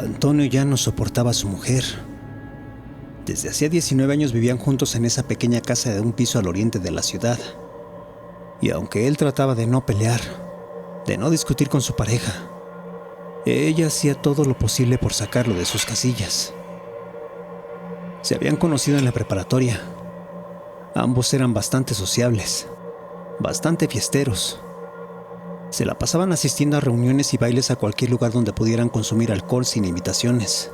Antonio ya no soportaba a su mujer. Desde hacía 19 años vivían juntos en esa pequeña casa de un piso al oriente de la ciudad. Y aunque él trataba de no pelear, de no discutir con su pareja, ella hacía todo lo posible por sacarlo de sus casillas. Se habían conocido en la preparatoria. Ambos eran bastante sociables, bastante fiesteros. Se la pasaban asistiendo a reuniones y bailes a cualquier lugar donde pudieran consumir alcohol sin invitaciones.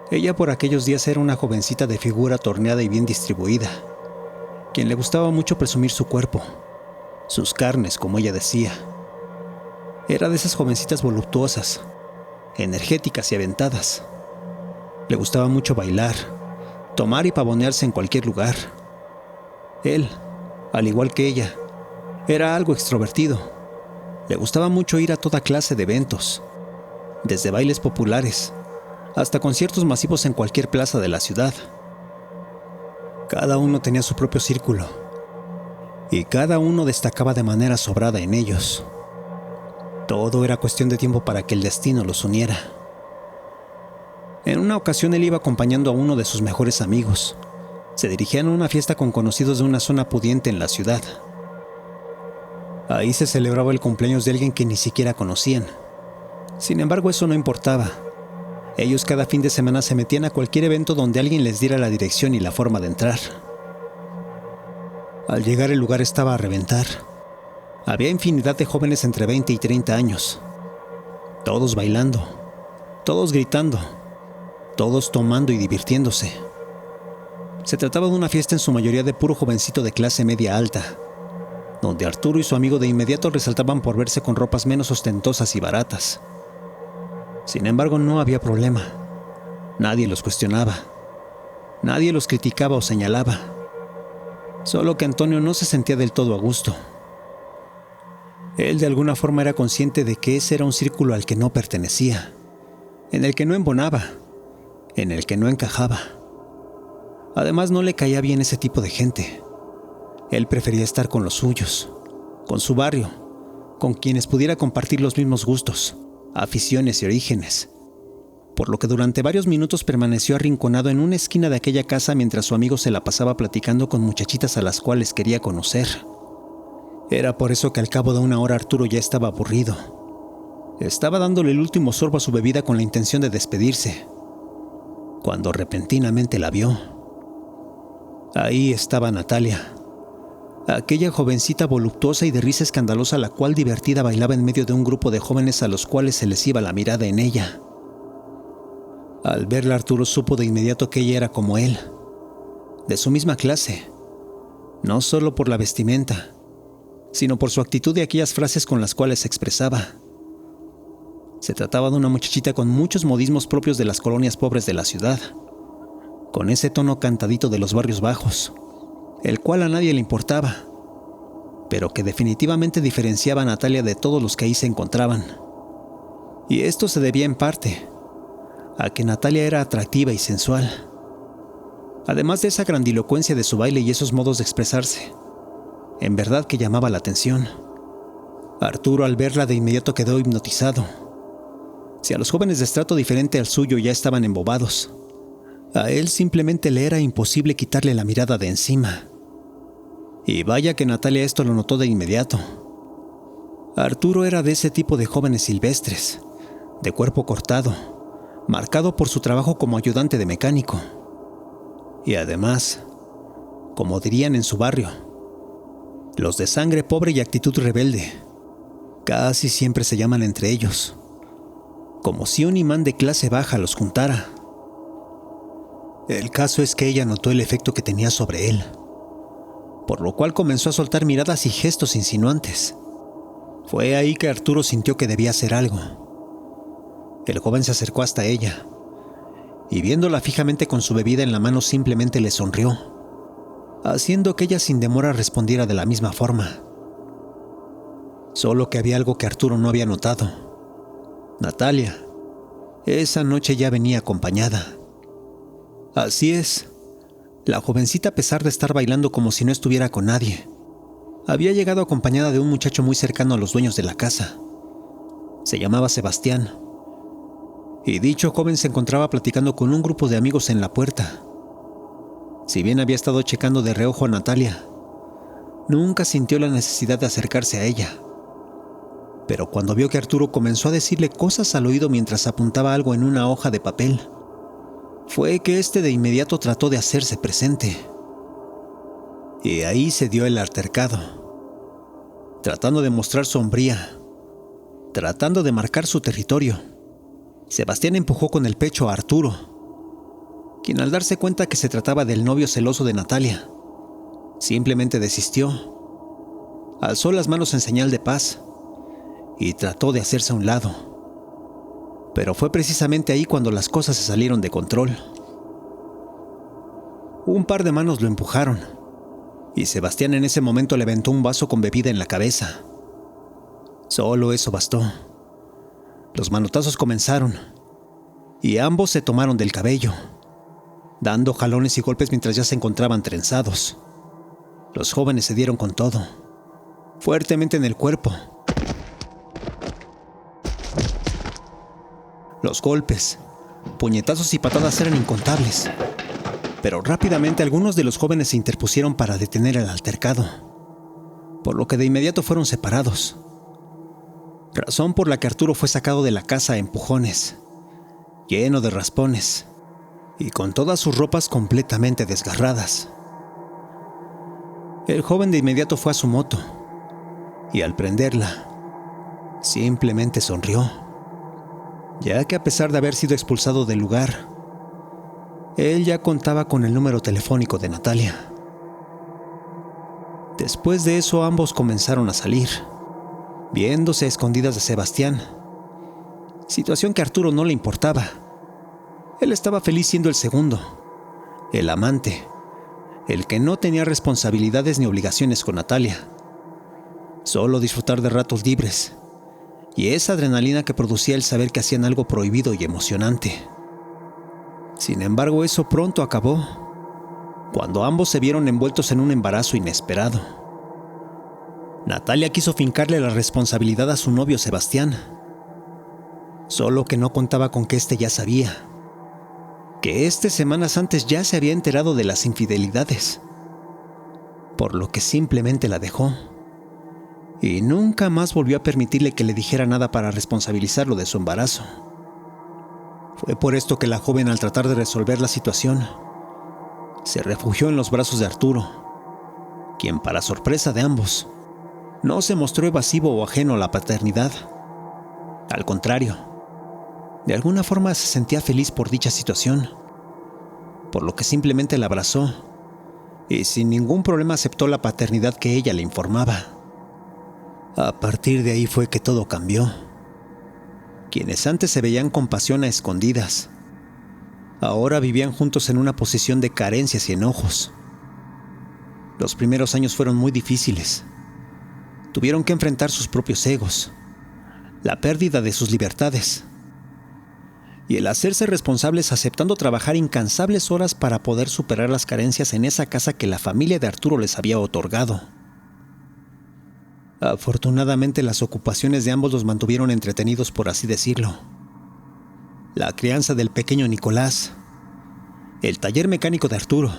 Ella por aquellos días era una jovencita de figura torneada y bien distribuida, quien le gustaba mucho presumir su cuerpo, sus carnes, como ella decía. Era de esas jovencitas voluptuosas, energéticas y aventadas. Le gustaba mucho bailar, tomar y pavonearse en cualquier lugar. Él, al igual que ella, era algo extrovertido. Le gustaba mucho ir a toda clase de eventos, desde bailes populares hasta conciertos masivos en cualquier plaza de la ciudad. Cada uno tenía su propio círculo, y cada uno destacaba de manera sobrada en ellos. Todo era cuestión de tiempo para que el destino los uniera. En una ocasión él iba acompañando a uno de sus mejores amigos. Se dirigían a una fiesta con conocidos de una zona pudiente en la ciudad. Ahí se celebraba el cumpleaños de alguien que ni siquiera conocían. Sin embargo, eso no importaba. Ellos cada fin de semana se metían a cualquier evento donde alguien les diera la dirección y la forma de entrar. Al llegar, el lugar estaba a reventar. Había infinidad de jóvenes entre 20 y 30 años. Todos bailando, todos gritando, todos tomando y divirtiéndose. Se trataba de una fiesta en su mayoría de puro jovencito de clase media alta, donde Arturo y su amigo de inmediato resaltaban por verse con ropas menos ostentosas y baratas. Sin embargo, no había problema. Nadie los cuestionaba. Nadie los criticaba o señalaba. Solo que Antonio no se sentía del todo a gusto. Él de alguna forma era consciente de que ese era un círculo al que no pertenecía, en el que no embonaba, en el que no encajaba. Además, no le caía bien ese tipo de gente. Él prefería estar con los suyos, con su barrio, con quienes pudiera compartir los mismos gustos, aficiones y orígenes. Por lo que durante varios minutos permaneció arrinconado en una esquina de aquella casa mientras su amigo se la pasaba platicando con muchachitas a las cuales quería conocer. Era por eso que al cabo de una hora Arturo ya estaba aburrido. Estaba dándole el último sorbo a su bebida con la intención de despedirse, cuando repentinamente la vio. Ahí estaba Natalia, aquella jovencita voluptuosa y de risa escandalosa, la cual divertida bailaba en medio de un grupo de jóvenes a los cuales se les iba la mirada en ella. Al verla, Arturo supo de inmediato que ella era como él, de su misma clase, no solo por la vestimenta, sino por su actitud y aquellas frases con las cuales se expresaba. Se trataba de una muchachita con muchos modismos propios de las colonias pobres de la ciudad, con ese tono cantadito de los barrios bajos, el cual a nadie le importaba, pero que definitivamente diferenciaba a Natalia de todos los que ahí se encontraban. Y esto se debía en parte a que Natalia era atractiva y sensual, además de esa grandilocuencia de su baile y esos modos de expresarse. En verdad que llamaba la atención. Arturo, al verla, de inmediato quedó hipnotizado. Si a los jóvenes de estrato diferente al suyo ya estaban embobados, a él simplemente le era imposible quitarle la mirada de encima. Y vaya que Natalia esto lo notó de inmediato. Arturo era de ese tipo de jóvenes silvestres, de cuerpo cortado, marcado por su trabajo como ayudante de mecánico. Y además, como dirían en su barrio, los de sangre pobre y actitud rebelde casi siempre se llaman entre ellos, como si un imán de clase baja los juntara. El caso es que ella notó el efecto que tenía sobre él, por lo cual comenzó a soltar miradas y gestos insinuantes. Fue ahí que Arturo sintió que debía hacer algo. El joven se acercó hasta ella, y viéndola fijamente con su bebida en la mano simplemente le sonrió, haciendo que ella sin demora respondiera de la misma forma. Solo que había algo que Arturo no había notado. Natalia, esa noche ya venía acompañada. Así es, la jovencita, a pesar de estar bailando como si no estuviera con nadie, había llegado acompañada de un muchacho muy cercano a los dueños de la casa. Se llamaba Sebastián. y dicho joven se encontraba platicando con un grupo de amigos en la puerta. Si bien había estado checando de reojo a Natalia, nunca sintió la necesidad de acercarse a ella. Pero cuando vio que Arturo comenzó a decirle cosas al oído mientras apuntaba algo en una hoja de papel, fue que este de inmediato trató de hacerse presente. Y ahí se dio el altercado. Tratando de mostrar su hombría, tratando de marcar su territorio, Sebastián empujó con el pecho a Arturo, quien al darse cuenta que se trataba del novio celoso de Natalia, simplemente desistió, alzó las manos en señal de paz y trató de hacerse a un lado. Pero fue precisamente ahí cuando las cosas se salieron de control. Un par de manos lo empujaron, y Sebastián en ese momento le aventó un vaso con bebida en la cabeza. Solo eso bastó. Los manotazos comenzaron, y ambos se tomaron del cabello, dando jalones y golpes mientras ya se encontraban trenzados. Los jóvenes se dieron con todo, fuertemente en el cuerpo. Los golpes, puñetazos y patadas eran incontables, pero rápidamente algunos de los jóvenes se interpusieron para detener el altercado, por lo que de inmediato fueron separados. Razón por la que Arturo fue sacado de la casa a empujones, lleno de raspones y con todas sus ropas completamente desgarradas. El joven de inmediato fue a su moto y al prenderla, simplemente sonrió, ya que a pesar de haber sido expulsado del lugar, él ya contaba con el número telefónico de Natalia. Después de eso ambos comenzaron a salir, viéndose a escondidas de Sebastián, situación que a Arturo no le importaba. Él estaba feliz siendo el segundo, el amante, el que no tenía responsabilidades ni obligaciones con Natalia, solo disfrutar de ratos libres y esa adrenalina que producía el saber que hacían algo prohibido y emocionante. Sin embargo, eso pronto acabó, cuando ambos se vieron envueltos en un embarazo inesperado. Natalia quiso fincarle la responsabilidad a su novio Sebastián, solo que no contaba con que éste ya sabía, que semanas antes ya se había enterado de las infidelidades, por lo que simplemente la dejó, y nunca más volvió a permitirle que le dijera nada para responsabilizarlo de su embarazo. Fue por esto que la joven, al tratar de resolver la situación, se refugió en los brazos de Arturo, quien, para sorpresa de ambos, no se mostró evasivo o ajeno a la paternidad. Al contrario, de alguna forma se sentía feliz por dicha situación, por lo que simplemente la abrazó y sin ningún problema aceptó la paternidad que ella le informaba. A partir de ahí fue que todo cambió. Quienes antes se veían con pasión a escondidas, ahora vivían juntos en una posición de carencias y enojos. Los primeros años fueron muy difíciles. Tuvieron que enfrentar sus propios egos, la pérdida de sus libertades y el hacerse responsables, aceptando trabajar incansables horas para poder superar las carencias en esa casa que la familia de Arturo les había otorgado. Afortunadamente, las ocupaciones de ambos los mantuvieron entretenidos, por así decirlo. La crianza del pequeño Nicolás, el taller mecánico de Arturo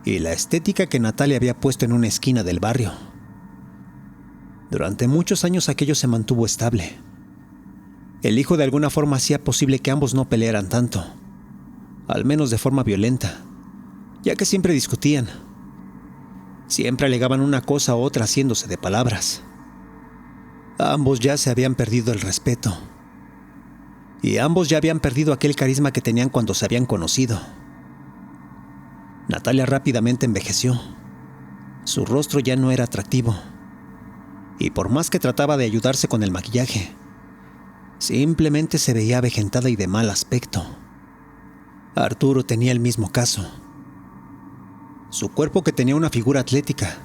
y la estética que Natalia había puesto en una esquina del barrio. Durante muchos años aquello se mantuvo estable. El hijo de alguna forma hacía posible que ambos no pelearan tanto, al menos de forma violenta, ya que siempre discutían. Siempre alegaban una cosa u otra haciéndose de palabras. Ambos ya se habían perdido el respeto. Y ambos ya habían perdido aquel carisma que tenían cuando se habían conocido. Natalia rápidamente envejeció. Su rostro ya no era atractivo. Y por más que trataba de ayudarse con el maquillaje, simplemente se veía avejentada y de mal aspecto. Arturo tenía el mismo caso. Su cuerpo, que tenía una figura atlética,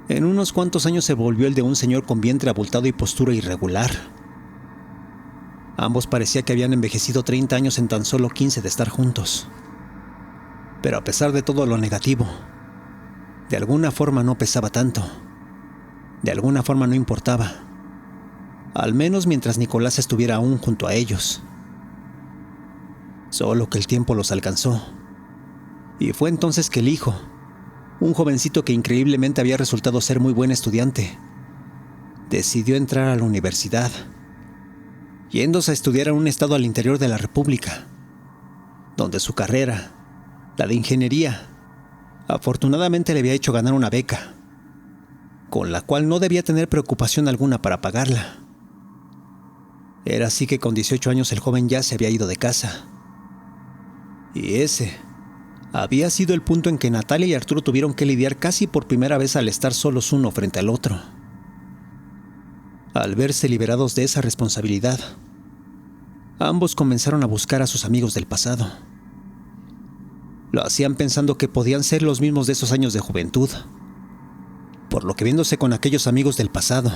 en unos cuantos años se volvió el de un señor con vientre abultado y postura irregular. Ambos parecía que habían envejecido 30 años en tan solo 15 de estar juntos. Pero a pesar de todo lo negativo, de alguna forma no pesaba tanto. De alguna forma no importaba. Al menos mientras Nicolás estuviera aún junto a ellos. Solo que el tiempo los alcanzó. Y fue entonces que el hijo, un jovencito que increíblemente había resultado ser muy buen estudiante, decidió entrar a la universidad, yéndose a estudiar a un estado al interior de la República, donde su carrera, la de ingeniería, afortunadamente le había hecho ganar una beca, con la cual no debía tener preocupación alguna para pagarla. Era así que con 18 años el joven ya se había ido de casa. Y ese había sido el punto en que Natalia y Arturo tuvieron que lidiar casi por primera vez al estar solos uno frente al otro. Al verse liberados de esa responsabilidad, ambos comenzaron a buscar a sus amigos del pasado. Lo hacían pensando que podían ser los mismos de esos años de juventud, por lo que viéndose con aquellos amigos del pasado,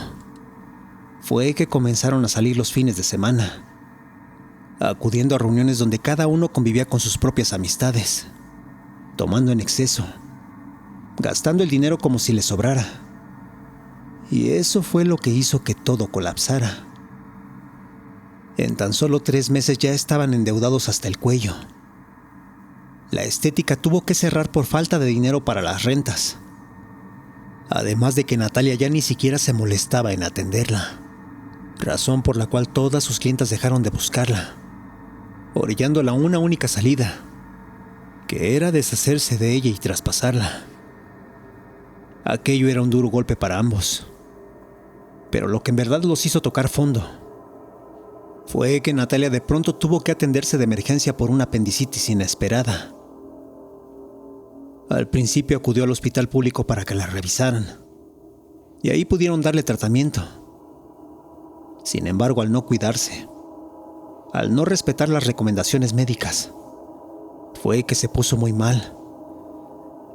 fue que comenzaron a salir los fines de semana, acudiendo a reuniones donde cada uno convivía con sus propias amistades, tomando en exceso, gastando el dinero como si les sobrara. Y eso fue lo que hizo que todo colapsara. En tan solo 3 meses ya estaban endeudados hasta el cuello. La estética tuvo que cerrar por falta de dinero para las rentas. Además de que Natalia ya ni siquiera se molestaba en atenderla, razón por la cual todas sus clientas dejaron de buscarla, orillándola a una única salida, que era deshacerse de ella y traspasarla. Aquello era un duro golpe para ambos, pero lo que en verdad los hizo tocar fondo fue que Natalia de pronto tuvo que atenderse de emergencia por una apendicitis inesperada. Al principio acudió al hospital público para que la revisaran, y ahí pudieron darle tratamiento. Sin embargo, al no cuidarse, al no respetar las recomendaciones médicas, fue que se puso muy mal,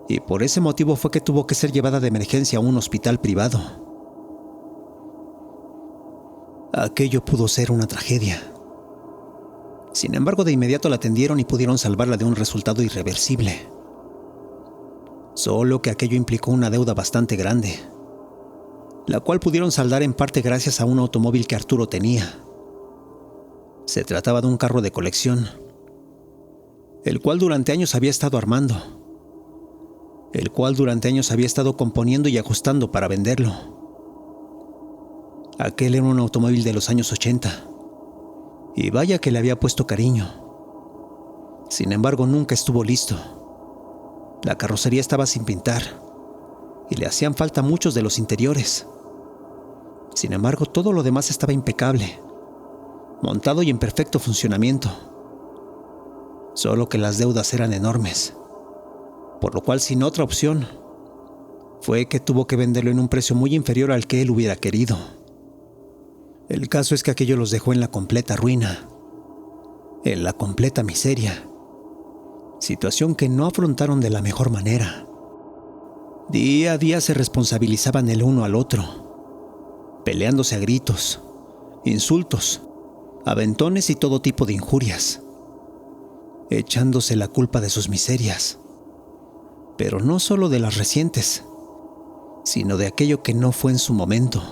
y por ese motivo fue que tuvo que ser llevada de emergencia a un hospital privado. Aquello pudo ser una tragedia. Sin embargo, de inmediato la atendieron y pudieron salvarla de un resultado irreversible. Solo que aquello implicó una deuda bastante grande, la cual pudieron saldar en parte gracias a un automóvil que Arturo tenía. Se trataba de un carro de colección, el cual durante años había estado armando, el cual durante años había estado componiendo y ajustando para venderlo. Aquel era un automóvil de los años 80, y vaya que le había puesto cariño. Sin embargo, nunca estuvo listo. La carrocería estaba sin pintar, y le hacían falta muchos de los interiores. Sin embargo, todo lo demás estaba impecable, montado y en perfecto funcionamiento. Solo que las deudas eran enormes, por lo cual sin otra opción, fue que tuvo que venderlo en un precio muy inferior al que él hubiera querido. El caso es que aquello los dejó en la completa ruina, en la completa miseria, situación que no afrontaron de la mejor manera. Día a día se responsabilizaban el uno al otro, peleándose a gritos, insultos, aventones y todo tipo de injurias, echándose la culpa de sus miserias, pero no solo de las recientes, sino de aquello que no fue en su momento.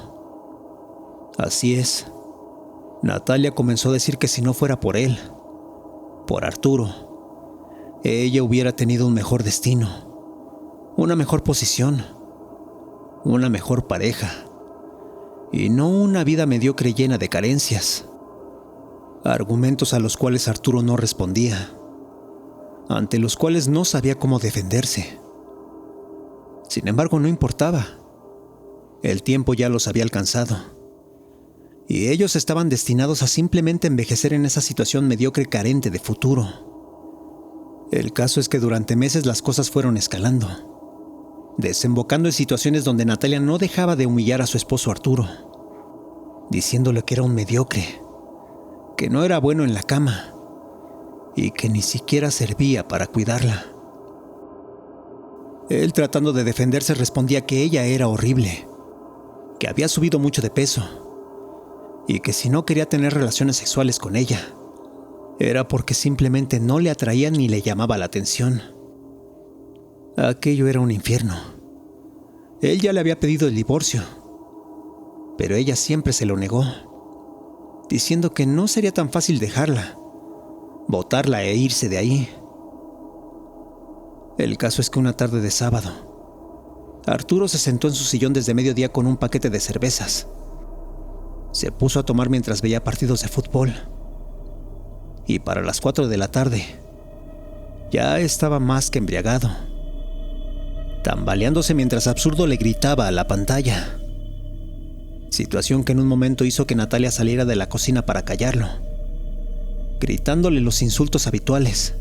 Así es, Natalia comenzó a decir que si no fuera por él, por Arturo, ella hubiera tenido un mejor destino, una mejor posición, una mejor pareja, y no una vida mediocre llena de carencias. Argumentos a los cuales Arturo no respondía, ante los cuales no sabía cómo defenderse. Sin embargo, no importaba. El tiempo ya los había alcanzado, y ellos estaban destinados a simplemente envejecer en esa situación mediocre carente de futuro. El caso es que durante meses las cosas fueron escalando, desembocando en situaciones donde Natalia no dejaba de humillar a su esposo Arturo, diciéndole que era un mediocre, que no era bueno en la cama y que ni siquiera servía para cuidarla. Él, tratando de defenderse, respondía que ella era horrible, que había subido mucho de peso y que si no quería tener relaciones sexuales con ella, era porque simplemente no le atraía ni le llamaba la atención. Aquello era un infierno. Él ya le había pedido el divorcio, pero ella siempre se lo negó, diciendo que no sería tan fácil dejarla, botarla e irse de ahí. El caso es que una tarde de sábado, Arturo se sentó en su sillón desde mediodía con un paquete de cervezas. Se puso a tomar mientras veía partidos de fútbol. Y para las 4 de la tarde, ya estaba más que embriagado, tambaleándose mientras Absurdo le gritaba a la pantalla. Situación que en un momento hizo que Natalia saliera de la cocina para callarlo, gritándole los insultos habituales,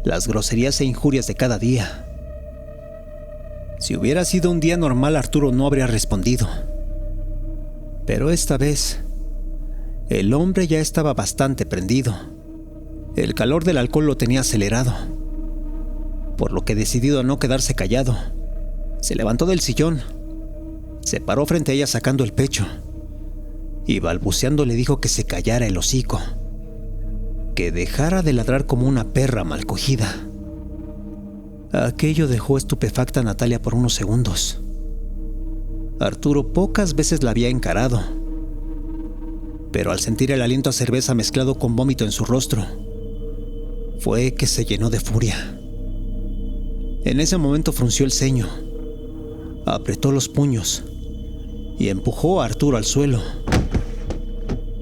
las groserías e injurias de cada día. Si hubiera sido un día normal, Arturo no habría respondido. Pero esta vez, el hombre ya estaba bastante prendido. El calor del alcohol lo tenía acelerado, por lo que, decidido a no quedarse callado, se levantó del sillón, se paró frente a ella sacando el pecho y balbuceando le dijo que se callara el hocico, que dejara de ladrar como una perra mal cogida. Aquello dejó estupefacta a Natalia por unos segundos. Arturo pocas veces la había encarado, pero al sentir el aliento a cerveza mezclado con vómito en su rostro, fue que se llenó de furia. En ese momento frunció el ceño, apretó los puños y empujó a Arturo al suelo.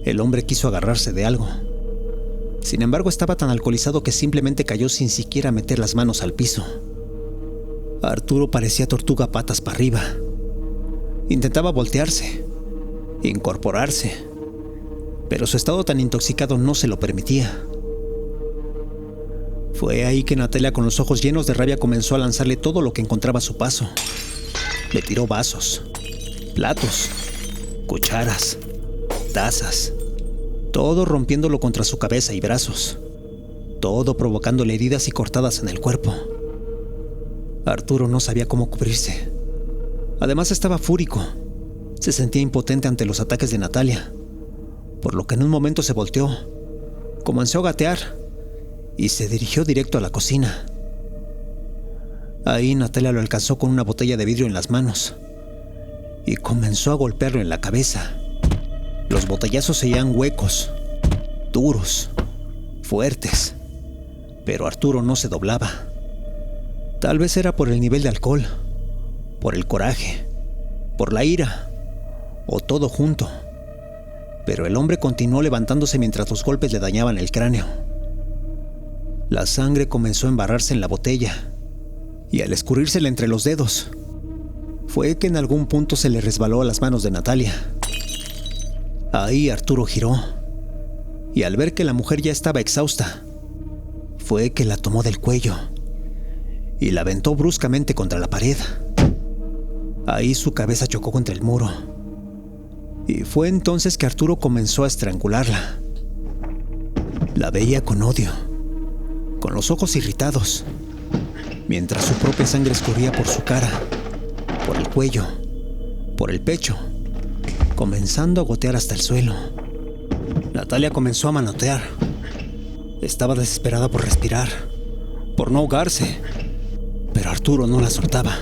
El hombre quiso agarrarse de algo. Sin embargo, estaba tan alcoholizado que simplemente cayó sin siquiera meter las manos al piso. Arturo parecía tortuga patas para arriba. Intentaba voltearse, incorporarse, pero su estado tan intoxicado no se lo permitía. Fue ahí que Natalia, con los ojos llenos de rabia, comenzó a lanzarle todo lo que encontraba a su paso. Le tiró vasos, platos, cucharas, tazas, todo rompiéndolo contra su cabeza y brazos, todo provocándole heridas y cortadas en el cuerpo. Arturo no sabía cómo cubrirse. Además estaba fúrico. Se sentía impotente ante los ataques de Natalia, por lo que en un momento se volteó, comenzó a gatear y se dirigió directo a la cocina. Ahí Natalia lo alcanzó con una botella de vidrio en las manos y comenzó a golpearlo en la cabeza. Los botellazos se oían huecos, duros, fuertes, pero Arturo no se doblaba. Tal vez era por el nivel de alcohol, por el coraje, por la ira, o todo junto. Pero el hombre continuó levantándose mientras los golpes le dañaban el cráneo. La sangre comenzó a embarrarse en la botella, y al escurrírsela entre los dedos, fue que en algún punto se le resbaló a las manos de Natalia. Ahí Arturo giró, y al ver que la mujer ya estaba exhausta, fue que la tomó del cuello y la aventó bruscamente contra la pared. Ahí su cabeza chocó contra el muro, y fue entonces que Arturo comenzó a estrangularla. La veía con odio, con los ojos irritados, mientras su propia sangre escurría por su cara, por el cuello, por el pecho, comenzando a gotear hasta el suelo. Natalia comenzó a manotear. Estaba desesperada por respirar, por no ahogarse, pero Arturo no la soltaba.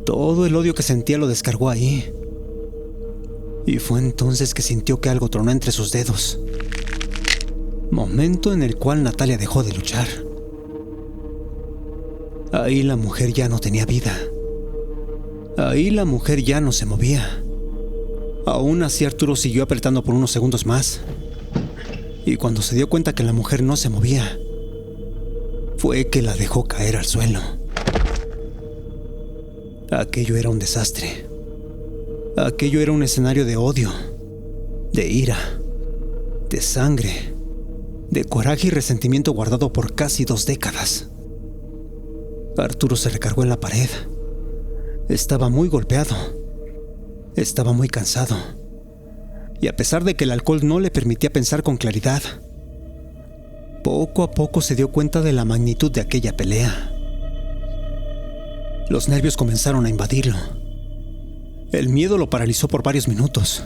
Todo el odio que sentía lo descargó ahí. Y fue entonces que sintió que algo tronó entre sus dedos. Momento en el cual Natalia dejó de luchar. Ahí la mujer ya no tenía vida. Ahí la mujer ya no se movía. Aún así Arturo siguió apretando por unos segundos más. Y cuando se dio cuenta que la mujer no se movía, fue que la dejó caer al suelo. Aquello era un desastre. Aquello era un escenario de odio, de ira, de sangre, de coraje y resentimiento guardado por casi 2 décadas. Arturo se recargó en la pared. Estaba muy golpeado. Estaba muy cansado. Y a pesar de que el alcohol no le permitía pensar con claridad, poco a poco se dio cuenta de la magnitud de aquella pelea. Los nervios comenzaron a invadirlo. El miedo lo paralizó por varios minutos.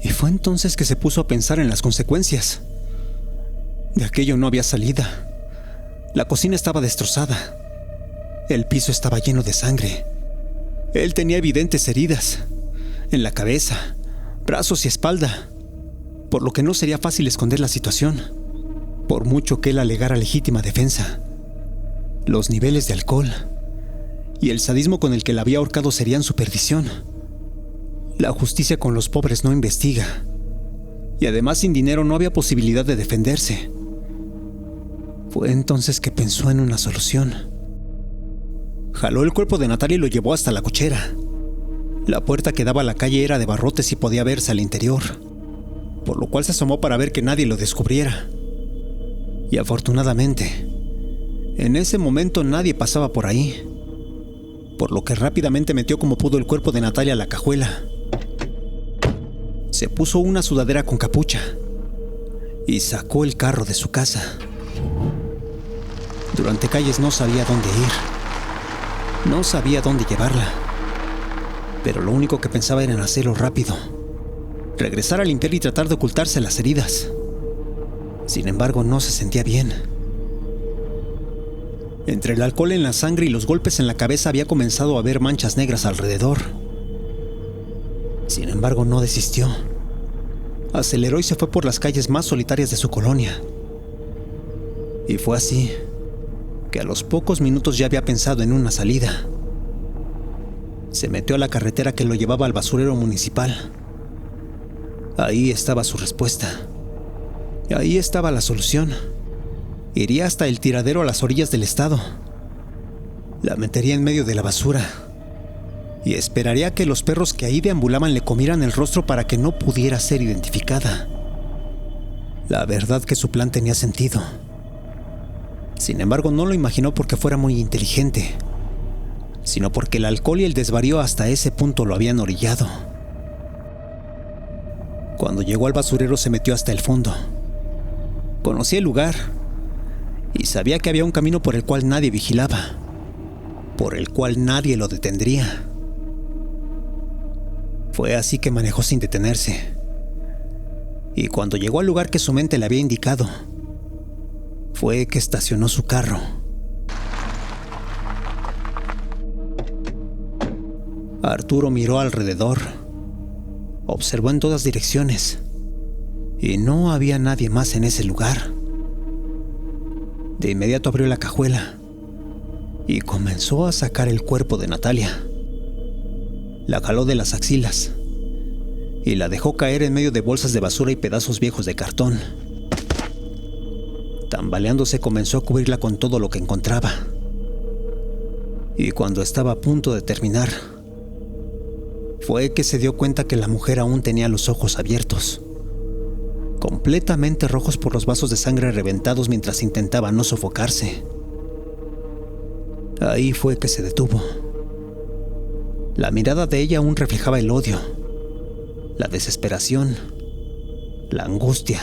Y fue entonces que se puso a pensar en las consecuencias. De aquello no había salida. La cocina estaba destrozada. El piso estaba lleno de sangre. Él tenía evidentes heridas en la cabeza, brazos y espalda. por lo que no sería fácil esconder la situación, por mucho que él alegara legítima defensa. Los niveles de alcohol y el sadismo con el que la había ahorcado serían su perdición. La justicia con los pobres no investiga, y además sin dinero no había posibilidad de defenderse. Fue entonces que pensó en una solución. Jaló el cuerpo de Natalia y lo llevó hasta la cochera. La puerta que daba a la calle era de barrotes y podía verse al interior, por lo cual se asomó para ver que nadie lo descubriera. Y afortunadamente, en ese momento nadie pasaba por ahí, por lo que rápidamente metió como pudo el cuerpo de Natalia a la cajuela. Se puso una sudadera con capucha y sacó el carro de su casa. Durante calles no sabía dónde ir, no sabía dónde llevarla, pero lo único que pensaba era en hacerlo rápido, regresar a limpiar y tratar de ocultarse las heridas. Sin embargo, no se sentía bien. Entre el alcohol en la sangre y los golpes en la cabeza había comenzado a haber manchas negras alrededor. Sin embargo, no desistió. Aceleró y se fue por las calles más solitarias de su colonia. Y fue así que a los pocos minutos ya había pensado en una salida. Se metió a la carretera que lo llevaba al basurero municipal. Ahí estaba su respuesta. Ahí estaba la solución. Iría hasta el tiradero a las orillas del estado. La metería en medio de la basura y esperaría que los perros que ahí deambulaban le comieran el rostro para que no pudiera ser identificada. La verdad que su plan tenía sentido. Sin embargo, no lo imaginó porque fuera muy inteligente, sino porque el alcohol y el desvarío hasta ese punto lo habían orillado. Cuando llegó al basurero se metió hasta el fondo. Conocía el lugar y sabía que había un camino por el cual nadie vigilaba, por el cual nadie lo detendría. Fue así que manejó sin detenerse. Y cuando llegó al lugar que su mente le había indicado, fue que estacionó su carro. Arturo miró alrededor, observó en todas direcciones, y no había nadie más en ese lugar. De inmediato abrió la cajuela y comenzó a sacar el cuerpo de Natalia. La jaló de las axilas y la dejó caer en medio de bolsas de basura y pedazos viejos de cartón. Tambaleándose comenzó a cubrirla con todo lo que encontraba. Y cuando estaba a punto de terminar, fue que se dio cuenta que la mujer aún tenía los ojos abiertos, completamente rojos por los vasos de sangre reventados mientras intentaba no sofocarse. Ahí fue que se detuvo. La mirada de ella aún reflejaba el odio, la desesperación, la angustia,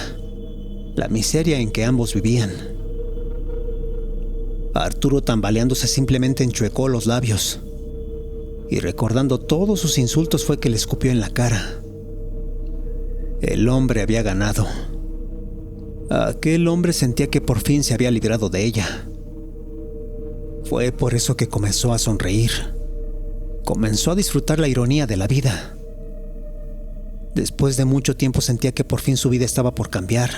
la miseria en que ambos vivían. Arturo, tambaleándose, simplemente enchuecó los labios y, recordando todos sus insultos, fue que le escupió en la cara. El hombre había ganado. Aquel hombre sentía que por fin se había librado de ella. Fue por eso que comenzó a sonreír. Comenzó a disfrutar la ironía de la vida. Después de mucho tiempo sentía que por fin su vida estaba por cambiar,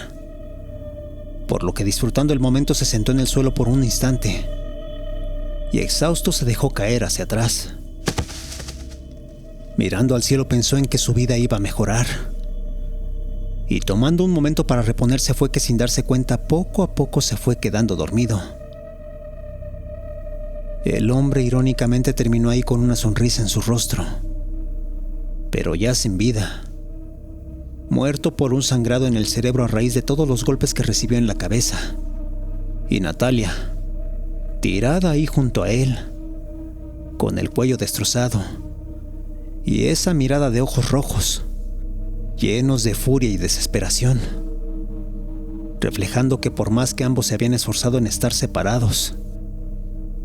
por lo que, disfrutando el momento, se sentó en el suelo por un instante y, exhausto, se dejó caer hacia atrás. Mirando al cielo, pensó en que su vida iba a mejorar, y tomando un momento para reponerse, fue que, sin darse cuenta, poco a poco se fue quedando dormido. El hombre irónicamente terminó ahí con una sonrisa en su rostro, pero ya sin vida, muerto por un sangrado en el cerebro a raíz de todos los golpes que recibió en la cabeza. Y Natalia, tirada ahí junto a él, con el cuello destrozado y esa mirada de ojos rojos, llenos de furia y desesperación, reflejando que por más que ambos se habían esforzado en estar separados,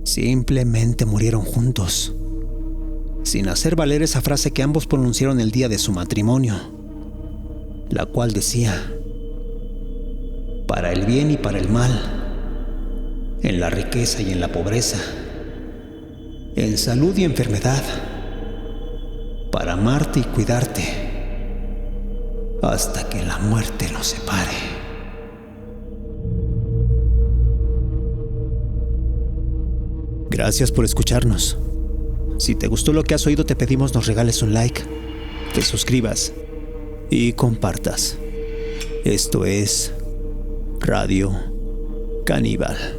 simplemente murieron juntos, sin hacer valer esa frase que ambos pronunciaron el día de su matrimonio, la cual decía: para el bien y para el mal, en la riqueza y en la pobreza, en salud y enfermedad, para amarte y cuidarte, hasta que la muerte los separe. Gracias por escucharnos. Si te gustó lo que has oído, te pedimos nos regales un like, te suscribas y compartas. Esto es Radio Caníbal.